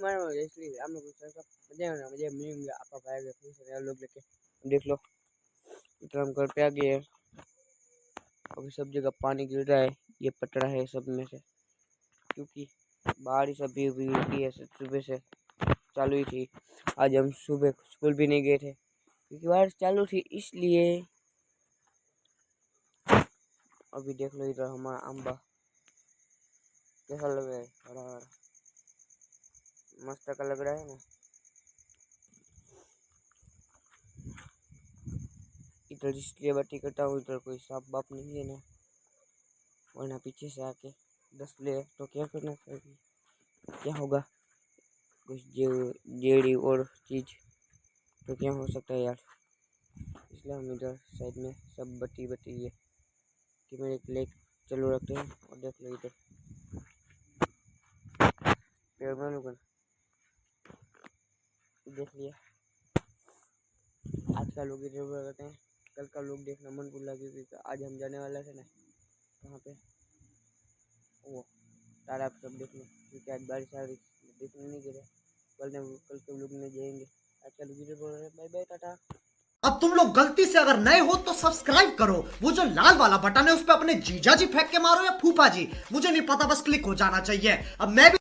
मारो इसलिए हम लोग मजे मिलेंगे आपका भाई फिर से लोग लेके देख लो। इतना हम घर पे आ गए। अभी सब जगह पानी गिर रहा है, ये पटरा है सब में से, क्योंकि बारिश अभी भी हुई है सुबह से चालू ही थी। आज हम सुबह स्कूल भी नहीं गए थे क्योंकि बारिश चालू थी, इसलिए। अभी देख लो इधर हमारा आंबा कैसा लग रहा है, हरा हरा मस्त का लग रहा है ना। इधर इसलिए बत्ती करता हूँ, इधर कोई सांप बाप नहीं है ना, वरना पीछे से आके 10 ले तो क्या करना चाहिए, क्या होगा कुछ जेड़ी और चीज तो क्या हो सकता है यार। इसलिए हम इधर साइड में सब बत्ती है कि मेरे लेक चालू रखते हैं। और देख लो इधर पेड़ में लोग देख लिया। आज का लोग इधर करते हैं, कल का लोग देखना मन भूल लगी क्योंकि आज हम जाने वाला थे ना वहाँ पे वो तालाब सब देखने, क्योंकि आज बारिश आ रही देखने नहीं गिरे। कल के लोग में जाएंगे। आज का लोग इधर बोल रहे हैं बाय बाय टाटा। अब तुम लोग गलती से अगर नए हो तो सब्सक्राइब करो, वो जो लाल वाला बटन है उस पर अपने जीजा जी फेंक के मारो या फूफा जी, मुझे नहीं पता, बस क्लिक हो जाना चाहिए। अब मैं भी